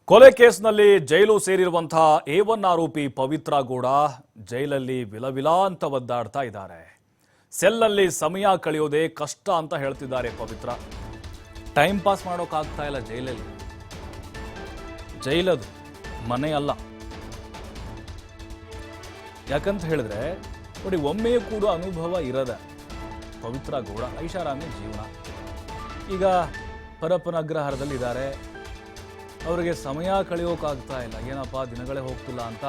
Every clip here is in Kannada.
ಕೊಲೆ ಕೇಸ್ನಲ್ಲಿ ಜೈಲು ಸೇರಿರುವಂತಹ A1 ಆರೋಪಿ ಪವಿತ್ರ ಗೌಡ ಜೈಲಲ್ಲಿ ವಿಲವಿಲ ಅಂತ ಒದ್ದಾಡ್ತಾ ಇದ್ದಾರೆ. ಸೆಲ್ನಲ್ಲಿ ಸಮಯ ಕಳೆಯೋದೇ ಕಷ್ಟ ಅಂತ ಹೇಳ್ತಿದ್ದಾರೆ ಪವಿತ್ರ. ಟೈಮ್ ಪಾಸ್ ಮಾಡೋಕ್ಕಾಗ್ತಾ ಇಲ್ಲ ಜೈಲಲ್ಲಿ. ಜೈಲದು ಮನೆ ಅಲ್ಲ. ಯಾಕಂತ ಹೇಳಿದ್ರೆ ನೋಡಿ, ಒಮ್ಮೆಯೂ ಕೂಡ ಅನುಭವ ಇರದ ಪವಿತ್ರ ಗೌಡ ಐಷಾರಾಮಿ ಜೀವನ. ಈಗ ಪರಪ್ಪನ ಅಗ್ರಹಾರದಲ್ಲಿದ್ದಾರೆ. ಅವರಿಗೆ ಸಮಯ ಕಳೆಯೋಕ್ಕಾಗ್ತಾ ಇಲ್ಲ. ಏನಪ್ಪ ದಿನಗಳೇ ಹೋಗ್ತಿಲ್ಲ ಅಂತ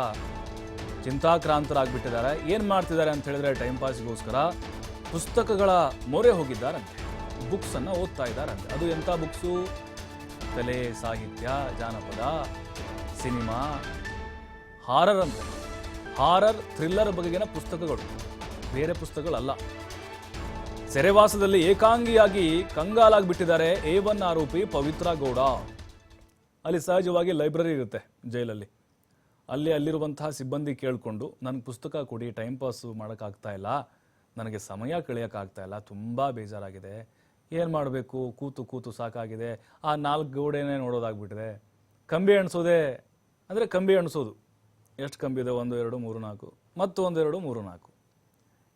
ಚಿಂತಾಕ್ರಾಂತರಾಗ್ಬಿಟ್ಟಿದ್ದಾರೆ. ಏನು ಮಾಡ್ತಿದ್ದಾರೆ ಅಂತ ಹೇಳಿದ್ರೆ ಟೈಮ್ ಪಾಸ್ಗೋಸ್ಕರ ಪುಸ್ತಕಗಳ ಮೊರೆ ಹೋಗಿದ್ದಾರಂತೆ. ಬುಕ್ಸನ್ನು ಓದ್ತಾ ಇದ್ದಾರಂತೆ. ಅದು ಎಂಥ ಬುಕ್ಸು? ಕಲೆ, ಸಾಹಿತ್ಯ, ಜಾನಪದ, ಸಿನಿಮಾ, ಹಾರರ್ ಅಂತೆ. ಹಾರರ್ ಥ್ರಿಲ್ಲರ್ ಬಗೆಗಿನ ಪುಸ್ತಕಗಳು, ಬೇರೆ ಪುಸ್ತಕಗಳಲ್ಲ. ಸೆರೆವಾಸದಲ್ಲಿ ಏಕಾಂಗಿಯಾಗಿ ಕಂಗಾಲಾಗ್ಬಿಟ್ಟಿದ್ದಾರೆ A1 ಆರೋಪಿ ಪವಿತ್ರ ಗೌಡ. ಅಲ್ಲಿ ಸಹಜವಾಗಿ ಲೈಬ್ರರಿ ಇರುತ್ತೆ ಜೈಲಲ್ಲಿ. ಅಲ್ಲಿರುವಂತಹ ಸಿಬ್ಬಂದಿ ಕೇಳಿಕೊಂಡು ನನಗೆ ಪುಸ್ತಕ ಕೊಡಿ, ಟೈಮ್ ಪಾಸ್ ಮಾಡೋಕ್ಕಾಗ್ತಾ ಇಲ್ಲ, ನನಗೆ ಸಮಯ ಕಳೆಯೋಕ್ಕಾಗ್ತಾ ಇಲ್ಲ, ತುಂಬ ಬೇಜಾರಾಗಿದೆ, ಏನು ಮಾಡಬೇಕು, ಕೂತು ಕೂತು ಸಾಕಾಗಿದೆ, ಆ 4 ಗೋಡೆನೇ ನೋಡೋದಾಗ್ಬಿಟ್ಟಿದೆ. ಕಂಬಿ ಎಣಿಸೋದೇ ಅಂದರೆ ಕಂಬಿ ಎಣಿಸೋದು, ಎಷ್ಟು ಕಂಬಿ ಇದೆ, 1 2 3 4 ಮತ್ತು 1 2 3 4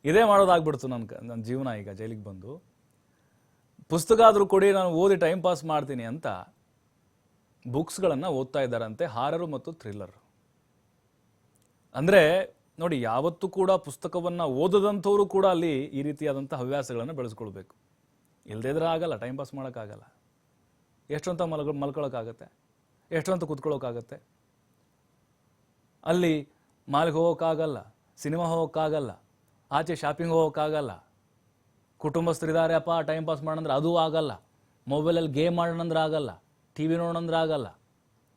ಇದೇ ಮಾಡೋದಾಗ್ಬಿಡ್ತು ನನ್ನ ಜೀವನ. ಈಗ ಜೈಲಿಗೆ ಬಂದು ಪುಸ್ತಕ ಆದರೂ ಕೊಡಿ, ನಾನು ಓದಿ ಟೈಮ್ ಪಾಸ್ ಮಾಡ್ತೀನಿ ಅಂತ ಬುಕ್ಸ್ಗಳನ್ನು ಓದ್ತಾ ಇದ್ದಾರಂತೆ, ಹಾರರು ಮತ್ತು ಥ್ರಿಲ್ಲರ್. ಅಂದರೆ ನೋಡಿ, ಯಾವತ್ತೂ ಕೂಡ ಪುಸ್ತಕವನ್ನು ಓದದಂಥವರು ಕೂಡ ಅಲ್ಲಿ ಈ ರೀತಿಯಾದಂಥ ಹವ್ಯಾಸಗಳನ್ನು ಬೆಳೆಸ್ಕೊಳ್ಬೇಕು. ಇಲ್ಲದಿದ್ರೆ ಆಗಲ್ಲ, ಟೈಮ್ ಪಾಸ್ ಮಾಡೋಕ್ಕಾಗಲ್ಲ. ಎಷ್ಟೊಂತ ಮಲ್ಕೊಳ್ಳೋಕ್ಕಾಗತ್ತೆ, ಎಷ್ಟೊಂತ ಕೂತ್ಕೊಳ್ಳೋಕ್ಕಾಗತ್ತೆ. ಅಲ್ಲಿ ಮಾಲ್ಗೆ ಹೋಗೋಕ್ಕಾಗಲ್ಲ, ಸಿನಿಮಾ ಹೋಗೋಕ್ಕಾಗಲ್ಲ, ಆಚೆ ಶಾಪಿಂಗ್ ಹೋಗೋಕ್ಕಾಗಲ್ಲ. ಕುಟುಂಬಸ್ಥರಿದ್ದಾರೆ ಅಪ್ಪ ಟೈಮ್ ಪಾಸ್ ಮಾಡೋಣಂದ್ರೆ ಅದೂ ಆಗಲ್ಲ. ಮೊಬೈಲಲ್ಲಿ ಗೇಮ್ ಮಾಡೋಣಂದ್ರೆ ಆಗಲ್ಲ, ಟಿ ವಿ ನೋಡೋಣಂದ್ರೆ ಆಗಲ್ಲ.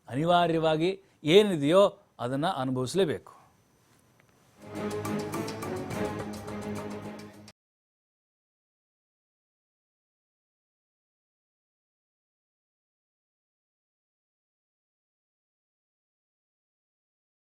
ಅನಿವಾರ್ಯವಾಗಿ ಏನಿದೆಯೋ ಅದನ್ನು ಅನುಭವಿಸಲೇಬೇಕು.